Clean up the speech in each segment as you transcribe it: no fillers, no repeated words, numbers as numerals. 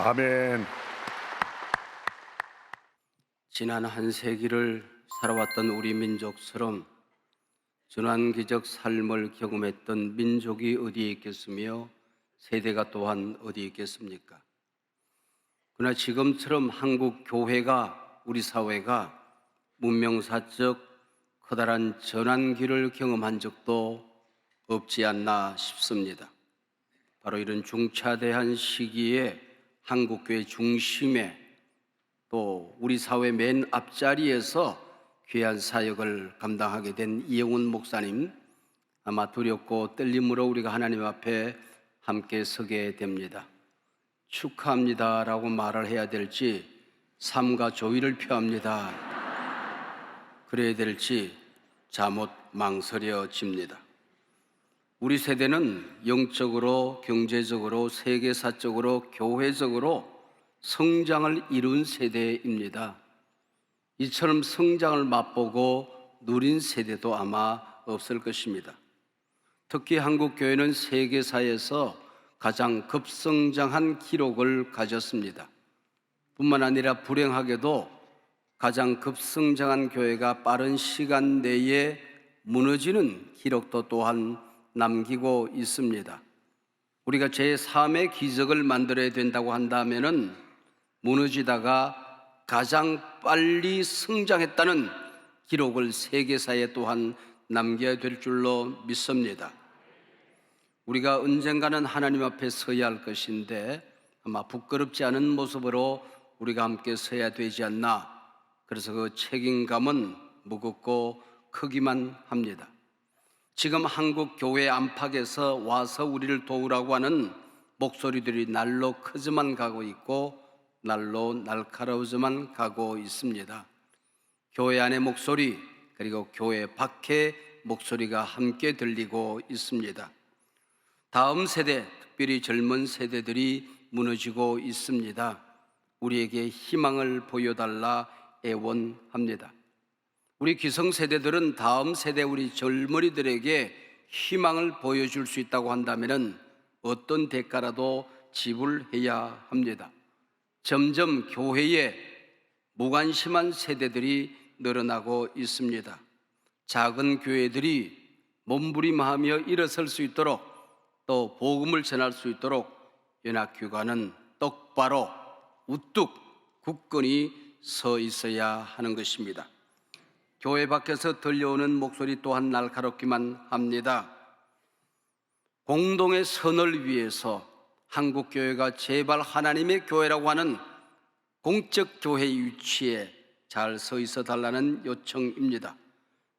아멘. 지난 한 세기를 살아왔던 우리 민족처럼 전환기적 삶을 경험했던 민족이 어디에 있겠으며 세대가 또한 어디에 있겠습니까? 그러나 지금처럼 한국 교회가, 우리 사회가 문명사적 커다란 전환기를 경험한 적도 없지 않나 싶습니다. 바로 이런 중차대한 시기에 한국교회 중심에 또 우리 사회 맨 앞자리에서 귀한 사역을 감당하게 된 이영훈 목사님, 아마 두렵고 떨림으로 우리가 하나님 앞에 함께 서게 됩니다. 축하합니다라고 말을 해야 될지 삼가 조의를 표합니다 그래야 될지 자못 망설여집니다. 우리 세대는 영적으로, 경제적으로, 세계사적으로, 교회적으로 성장을 이룬 세대입니다. 이처럼 성장을 맛보고 누린 세대도 아마 없을 것입니다. 특히 한국 교회는 세계사에서 가장 급성장한 기록을 가졌습니다. 뿐만 아니라 불행하게도 가장 급성장한 교회가 빠른 시간 내에 무너지는 기록도 또한 남기고 있습니다. 우리가 제3의 기적을 만들어야 된다고 한다면은 무너지다가 가장 빨리 성장했다는 기록을 세계사에 또한 남겨야 될 줄로 믿습니다. 우리가 언젠가는 하나님 앞에 서야 할 것인데 아마 부끄럽지 않은 모습으로 우리가 함께 서야 되지 않나. 그래서 그 책임감은 무겁고 크기만 합니다. 지금 한국 교회 안팎에서 와서 우리를 도우라고 하는 목소리들이 날로 크지만 가고 있고 날로 날카로워져만 가고 있습니다. 교회 안의 목소리 그리고 교회 밖의 목소리가 함께 들리고 있습니다. 다음 세대, 특별히 젊은 세대들이 무너지고 있습니다. 우리에게 희망을 보여달라 애원합니다. 우리 기성세대들은 다음 세대 우리 젊은이들에게 희망을 보여줄 수 있다고 한다면 어떤 대가라도 지불해야 합니다. 점점 교회에 무관심한 세대들이 늘어나고 있습니다. 작은 교회들이 몸부림하며 일어설 수 있도록 또 복음을 전할 수 있도록 연합교회는 똑바로 우뚝 굳건히 서 있어야 하는 것입니다. 교회 밖에서 들려오는 목소리 또한 날카롭기만 합니다. 공동의 선을 위해서 한국교회가 제발 하나님의 교회라고 하는 공적 교회 위치에 잘 서 있어 달라는 요청입니다.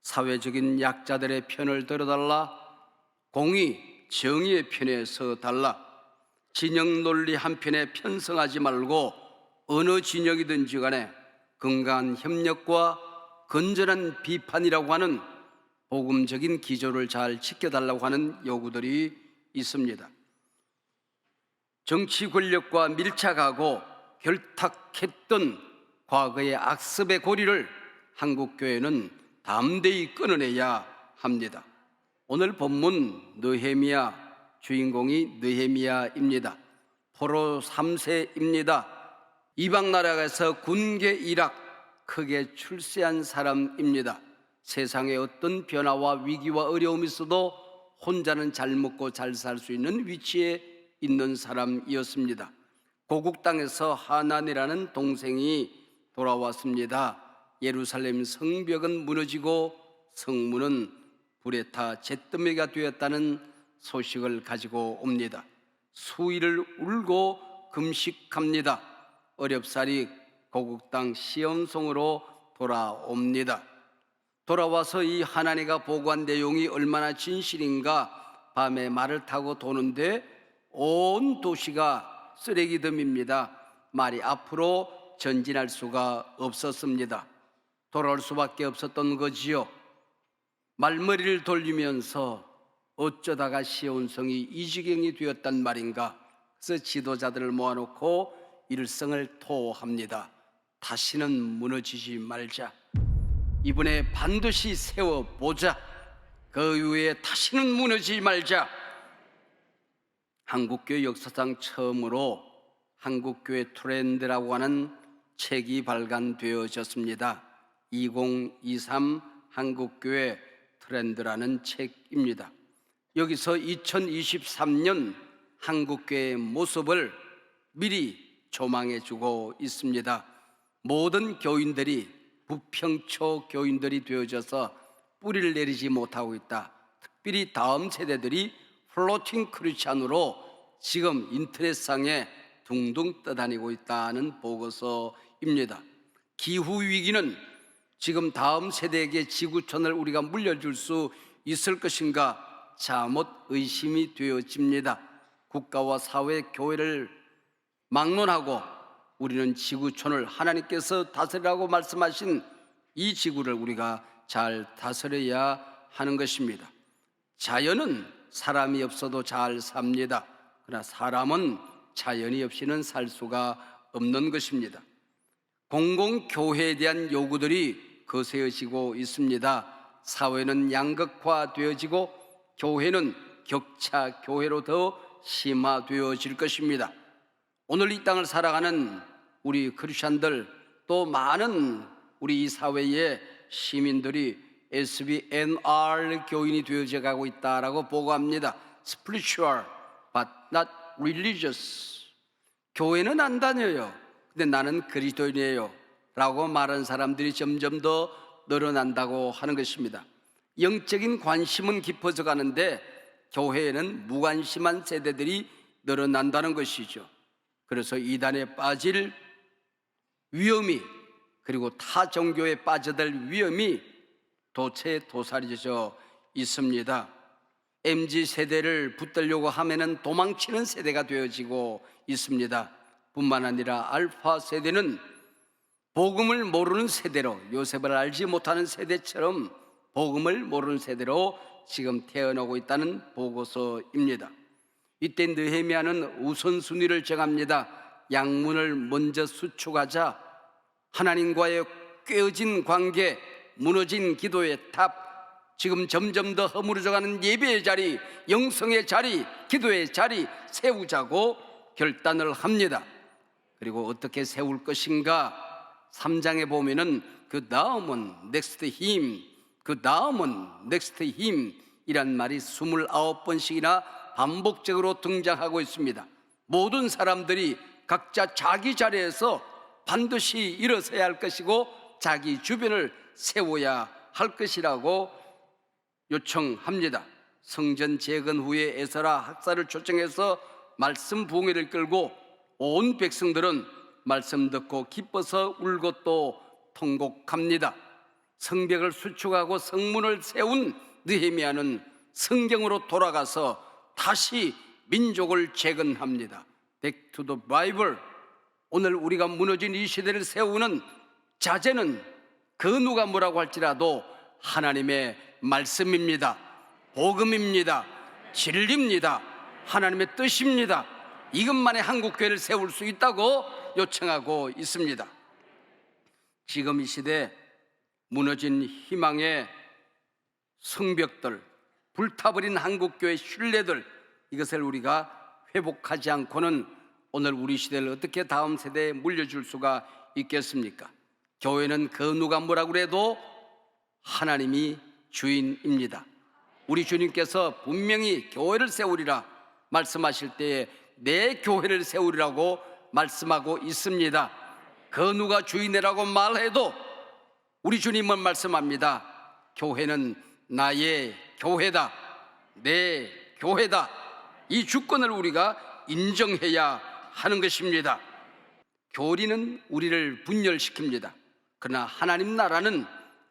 사회적인 약자들의 편을 들어달라, 공의, 정의의 편에 서 달라, 진영 논리 한편에 편성하지 말고 어느 진영이든지 간에 건강한 협력과 건전한 비판이라고 하는 복음적인 기조를 잘 지켜달라고 하는 요구들이 있습니다. 정치 권력과 밀착하고 결탁했던 과거의 악습의 고리를 한국교회는 담대히 끊어내야 합니다. 오늘 본문 느헤미야, 주인공이 느헤미야입니다. 포로 3세입니다. 이방 나라에서 군계 일학 크게 출세한 사람입니다. 세상에 어떤 변화와 위기와 어려움이 있어도 혼자는 잘 먹고 잘 살 수 있는 위치에 있는 사람이었습니다. 고국 땅에서 하난이라는 동생이 돌아왔습니다. 예루살렘 성벽은 무너지고 성문은 불에 타 잿더미가 되었다는 소식을 가지고 옵니다. 수일을 울고 금식합니다. 어렵사리 고국 땅 시온성으로 돌아옵니다. 돌아와서 이 하나니가 보고한 내용이 얼마나 진실인가 밤에 말을 타고 도는데 온 도시가 쓰레기덤입니다. 말이 앞으로 전진할 수가 없었습니다. 돌아올 수밖에 없었던 거지요. 말머리를 돌리면서 어쩌다가 시온성이 이 지경이 되었단 말인가. 그래서 지도자들을 모아놓고 일성을 토합니다. 다시는 무너지지 말자. 이번에 반드시 세워보자. 그 이후에 다시는 무너지지 말자. 한국교회 역사상 처음으로 한국교회 트렌드라고 하는 책이 발간되어졌습니다. 2023 한국교회 트렌드라는 책입니다. 여기서 2023년 한국교회의 모습을 미리 조망해주고 있습니다. 모든 교인들이 부평초 교인들이 되어져서 뿌리를 내리지 못하고 있다. 특별히 다음 세대들이 플로팅 크리스찬으로 지금 인터넷상에 둥둥 떠다니고 있다는 보고서입니다. 기후위기는 지금 다음 세대에게 지구촌을 우리가 물려줄 수 있을 것인가 자못 의심이 되어집니다. 국가와 사회, 교회를 막론하고 우리는 지구촌을 하나님께서 다스리라고 말씀하신 이 지구를 우리가 잘 다스려야 하는 것입니다. 자연은 사람이 없어도 잘 삽니다. 그러나 사람은 자연이 없이는 살 수가 없는 것입니다. 공공교회에 대한 요구들이 거세어지고 있습니다. 사회는 양극화되어지고 교회는 격차 교회로 더 심화되어질 것입니다. 오늘 이 땅을 살아가는 우리 크리스찬들 또 많은 우리 이 사회의 시민들이 SBNR 교인이 되어져 가고 있다라고 보고합니다. Spiritual but not religious. 교회는 안 다녀요. 근데 나는 그리스도인이에요 라고 말하는 사람들이 점점 더 늘어난다고 하는 것입니다. 영적인 관심은 깊어져 가는데 교회에는 무관심한 세대들이 늘어난다는 것이죠. 그래서 이단에 빠질 위험이 그리고 타 종교에 빠져들 위험이 도체도살해져 있습니다. MZ세대를 붙들려고 하면은 도망치는 세대가 되어지고 있습니다. 뿐만 아니라 알파 세대는 복음을 모르는 세대로, 요셉을 알지 못하는 세대처럼 복음을 모르는 세대로 지금 태어나고 있다는 보고서입니다. 이때 느헤미야는 우선순위를 정합니다. 양문을 먼저 수축하자. 하나님과의 꿰어진 관계, 무너진 기도의 탑, 지금 점점 더 허물어져가는 예배의 자리, 영성의 자리, 기도의 자리 세우자고 결단을 합니다. 그리고 어떻게 세울 것인가? 3장에 보면은 그 다음은 next him, 그 다음은 next him 이란 말이 29번씩이나 반복적으로 등장하고 있습니다. 모든 사람들이 각자 자기 자리에서 반드시 일어서야 할 것이고 자기 주변을 세워야 할 것이라고 요청합니다. 성전 재건 후에 에스라 학사를 초청해서 말씀 부흥회를 끌고 온 백성들은 말씀 듣고 기뻐서 울고 또 통곡합니다. 성벽을 수축하고 성문을 세운 느헤미야는 성경으로 돌아가서 다시 민족을 재건합니다. Back to the Bible. 오늘 우리가 무너진 이 시대를 세우는 자재는 그 누가 뭐라고 할지라도 하나님의 말씀입니다. 복음입니다. 진리입니다. 하나님의 뜻입니다. 이것만의 한국교회를 세울 수 있다고 요청하고 있습니다. 지금 이 시대 무너진 희망의 성벽들, 불타버린 한국교회 신뢰들, 이것을 우리가 회복하지 않고는 오늘 우리 시대를 어떻게 다음 세대에 물려줄 수가 있겠습니까? 교회는 그 누가 뭐라고 해도 하나님이 주인입니다. 우리 주님께서 분명히 교회를 세우리라 말씀하실 때에 내 교회를 세우리라고 말씀하고 있습니다. 그 누가 주인이라고 말해도 우리 주님은 말씀합니다. 교회는 나의 교회다, 내 교회다. 이 주권을 우리가 인정해야 하는 것입니다. 교리는 우리를 분열시킵니다. 그러나 하나님 나라는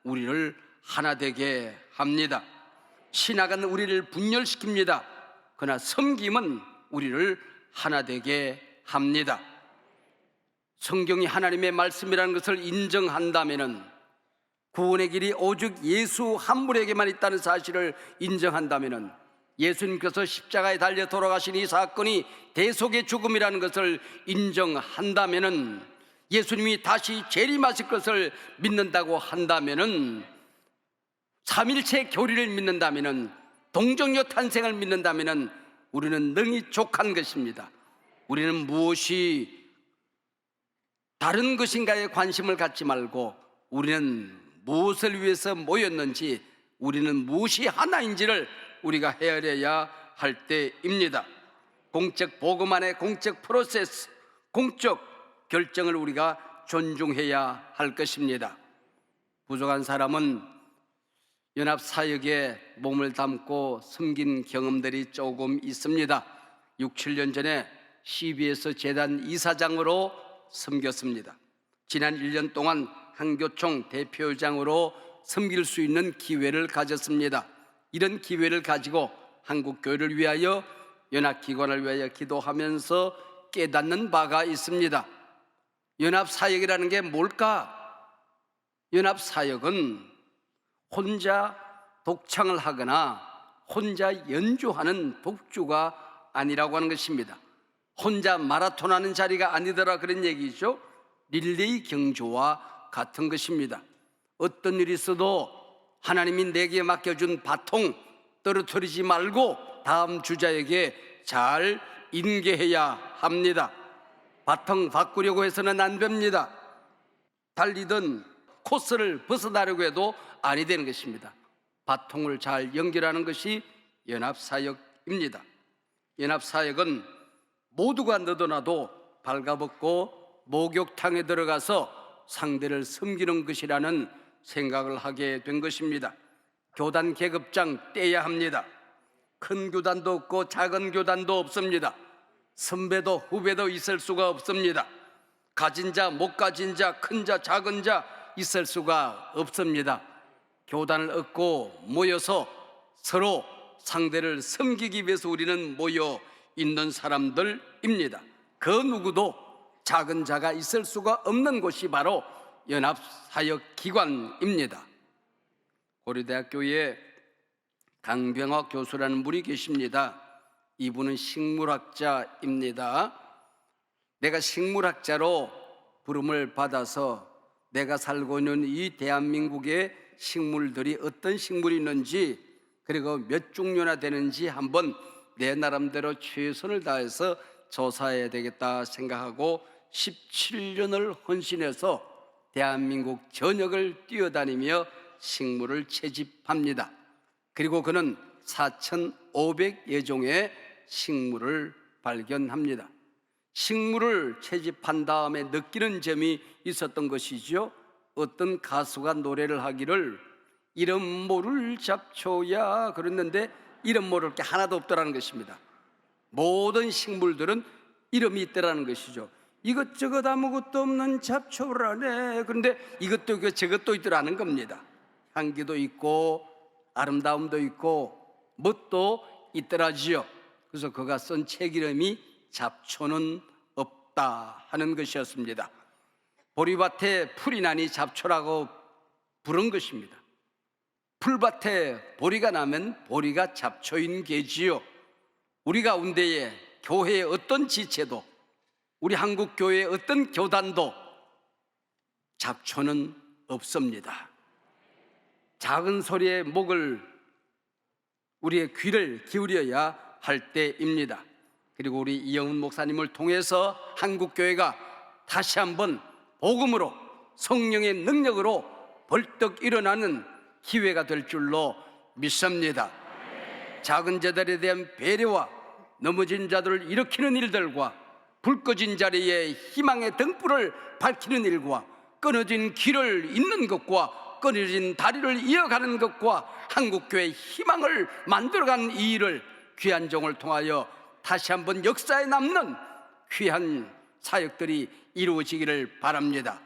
우리를 하나 되게 합니다. 신학은 우리를 분열시킵니다. 그러나 섬김은 우리를 하나 되게 합니다. 성경이 하나님의 말씀이라는 것을 인정한다면은, 구원의 길이 오직 예수 한 분에게만 있다는 사실을 인정한다면은, 예수님께서 십자가에 달려 돌아가신 이 사건이 대속의 죽음이라는 것을 인정한다면은, 예수님이 다시 재림하실 것을 믿는다고 한다면은, 삼일체 교리를 믿는다면은, 동정녀 탄생을 믿는다면은 우리는 능히 족한 것입니다. 우리는 무엇이 다른 것인가에 관심을 갖지 말고 우리는 무엇을 위해서 모였는지, 우리는 무엇이 하나인지를 우리가 헤아려야 할 때입니다. 공적 복음 안에 공적 프로세스, 공적 결정을 우리가 존중해야 할 것입니다. 부족한 사람은 연합사역에 몸을 담고 섬긴 경험들이 조금 있습니다. 6, 7년 전에 CBS 재단 이사장으로 섬겼습니다. 지난 1년 동안 한교총 대표장으로 섬길 수 있는 기회를 가졌습니다. 이런 기회를 가지고 한국교회를 위하여, 연합기관을 위하여 기도하면서 깨닫는 바가 있습니다. 연합사역이라는 게 뭘까? 연합사역은 혼자 독창을 하거나 혼자 연주하는 독주가 아니라고 하는 것입니다. 혼자 마라톤 하는 자리가 아니더라, 그런 얘기죠. 릴레이 경주와 같은 것입니다. 어떤 일이 있어도 하나님이 내게 맡겨준 바통 떨어뜨리지 말고 다음 주자에게 잘 인계해야 합니다. 바통 바꾸려고 해서는 안 됩니다. 달리던 코스를 벗어나려고 해도 아니 되는 것입니다. 바통을 잘 연결하는 것이 연합사역입니다. 연합사역은 모두가 너도나도 발가벗고 목욕탕에 들어가서 상대를 섬기는 것이라는 생각을 하게 된 것입니다. 교단 계급장 떼야 합니다. 큰 교단도 없고 작은 교단도 없습니다. 선배도 후배도 있을 수가 없습니다. 가진 자, 못 가진 자, 큰 자, 작은 자 있을 수가 없습니다. 교단을 얻고 모여서 서로 상대를 섬기기 위해서 우리는 모여 있는 사람들입니다. 그 누구도 작은 자가 있을 수가 없는 곳이 바로 연합사역기관입니다. 고려대학교에 강병학 교수라는 분이 계십니다. 이분은 식물학자입니다. 내가 식물학자로 부름을 받아서 내가 살고 있는 이 대한민국의 식물들이 어떤 식물이 있는지, 그리고 몇 종류나 되는지 한번 내 나름대로 최선을 다해서 조사해야 되겠다 생각하고 17년을 헌신해서 대한민국 전역을 뛰어다니며 식물을 채집합니다. 그리고 그는 4,500여 종의 식물을 발견합니다. 식물을 채집한 다음에 느끼는 점이 있었던 것이죠. 어떤 가수가 노래를 하기를 이름 모를 잡초야 그랬는데 이름 모를 게 하나도 없더라는 것입니다. 모든 식물들은 이름이 있더라는 것이죠. 이것저것 아무것도 없는 잡초라네. 그런데 이것도 있고 저것도 있더라는 겁니다. 향기도 있고 아름다움도 있고 멋도 있더라지요. 그래서 그가 쓴 책 이름이 잡초는 없다 하는 것이었습니다. 보리밭에 풀이 나니 잡초라고 부른 것입니다. 풀밭에 보리가 나면 보리가 잡초인 게지요. 우리 가운데에 교회의 어떤 지체도, 우리 한국교회의 어떤 교단도 잡초는 없습니다. 작은 소리에 우리의 귀를 기울여야 할 때입니다. 그리고 우리 이영훈 목사님을 통해서 한국교회가 다시 한번 복음으로, 성령의 능력으로 벌떡 일어나는 기회가 될 줄로 믿습니다. 작은 자들에 대한 배려와 넘어진 자들을 일으키는 일들과 불 꺼진 자리에 희망의 등불을 밝히는 일과 끊어진 길을 잇는 것과 끊어진 다리를 이어가는 것과 한국교회의 희망을 만들어가는 이 일을 귀한 종을 통하여 다시 한번 역사에 남는 귀한 사역들이 이루어지기를 바랍니다.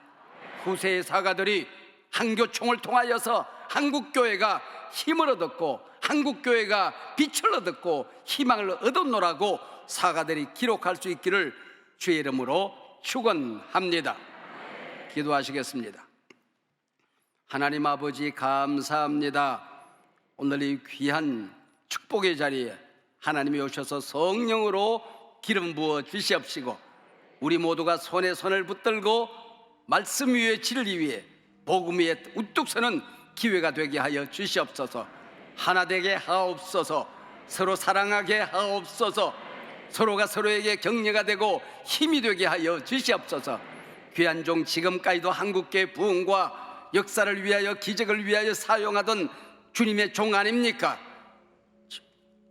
후세의 사가들이 한교총을 통하여서 한국교회가 힘을 얻었고 한국교회가 빛을 얻었고 희망을 얻었노라고 사가들이 기록할 수 있기를 주의 이름으로 축원합니다. 기도하시겠습니다. 하나님 아버지 감사합니다. 오늘 이 귀한 축복의 자리에 하나님이 오셔서 성령으로 기름 부어 주시옵시고 우리 모두가 손에 손을 붙들고 말씀 위에 진리 위에 복음 위에 우뚝 서는 기회가 되게 하여 주시옵소서. 하나 되게 하옵소서. 서로 사랑하게 하옵소서. 서로가 서로에게 격려가 되고 힘이 되게 하여 주시옵소서. 귀한 종 지금까지도 한국교회 부흥과 역사를 위하여 기적을 위하여 사용하던 주님의 종 아닙니까?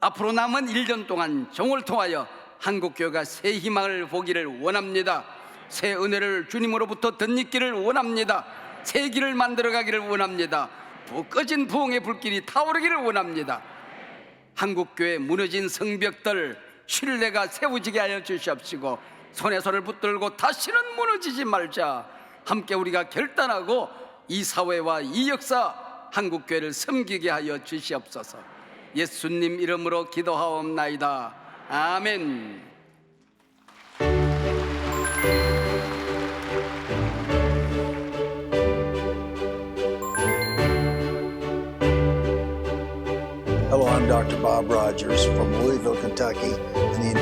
앞으로 남은 1년 동안 종을 통하여 한국교회가 새 희망을 보기를 원합니다. 새 은혜를 주님으로부터 덧입기를 원합니다. 새 길을 만들어가기를 원합니다. 꺼진 부흥의 불길이 타오르기를 원합니다. 한국교회 무너진 성벽들 신뢰가 세워지게 하여 주시옵시고, 손에 손을 붙들고 다시는 무너지지 말자 함께 우리가 결단하고 이 사회와 이 역사 한국교회를 섬기게 하여 주시옵소서. 예수님 이름으로 기도하옵나이다. 아멘. Hello, I'm Dr. Bob Rogers from Louisville, Kentucky.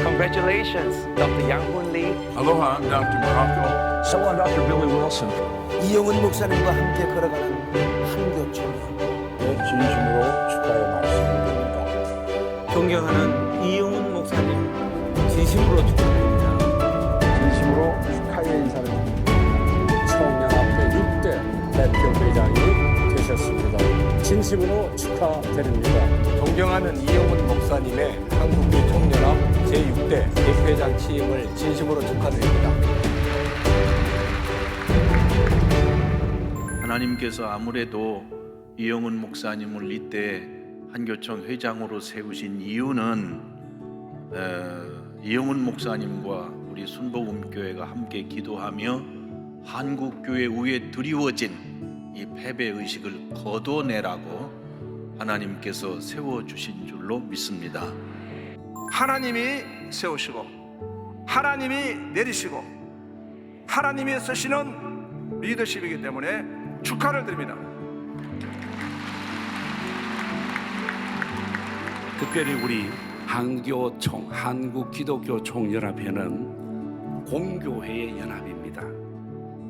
Congratulations, Dr. Yang Hoon Lee. Aloha, I'm Dr. Morocco. So I'm Dr. Billy Wilson. 이영훈 목사님과 함께 걸어가는 한교총이요. 진심으로 축하의 말씀드립니다. 존경하는 이영훈 목사님, 진심으로 축하드립니다. 진심으로 축하의 인사를 드립니다. 청년합회 6대 대표회장이 되셨습니다. 진심으로 축하드립니다. 존경하는 이영훈 목사님의 한국교회 총연합 제6대 대표회장 취임을 진심으로 축하드립니다. 하나님께서 아무래도 이영훈 목사님을 이때 한교총 회장으로 세우신 이유는 이영훈 목사님과 우리 순복음교회가 함께 기도하며 한국교회 위에 드리워진 이 패배의식을 거둬내라고 하나님께서 세워주신 줄로 믿습니다. 하나님이 세우시고 하나님이 내리시고 하나님이 쓰시는 리더십이기 때문에 축하를 드립니다. 특별히 우리 한교총 한국기독교총연합회는 공교회의 연합입니다.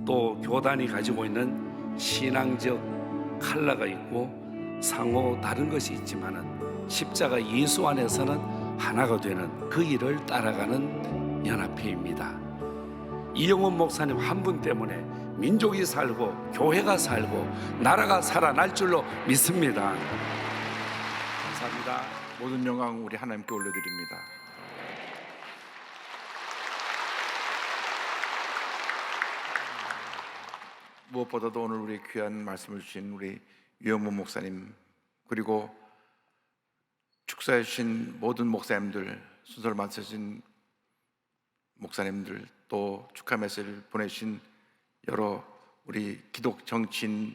또 교단이 가지고 있는 신앙적 컬러가 있고 상호 다른 것이 있지만은 십자가 예수 안에서는 하나가 되는 그 일을 따라가는 연합회입니다. 이영훈 목사님 한 분 때문에 민족이 살고 교회가 살고 나라가 살아날 줄로 믿습니다. 감사합니다. 모든 영광 우리 하나님께 올려드립니다. 무엇보다도 오늘 우리 귀한 말씀을 주신 우리 유영문 목사님, 그리고 축사해 주신 모든 목사님들, 순서를 맡으신 목사님들, 또 축하 메시지를 보내신 여러 우리 기독 정치인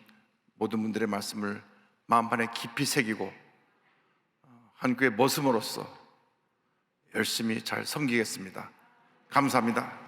모든 분들의 말씀을 마음판에 깊이 새기고 한국의 모습으로서 열심히 잘 섬기겠습니다. 감사합니다.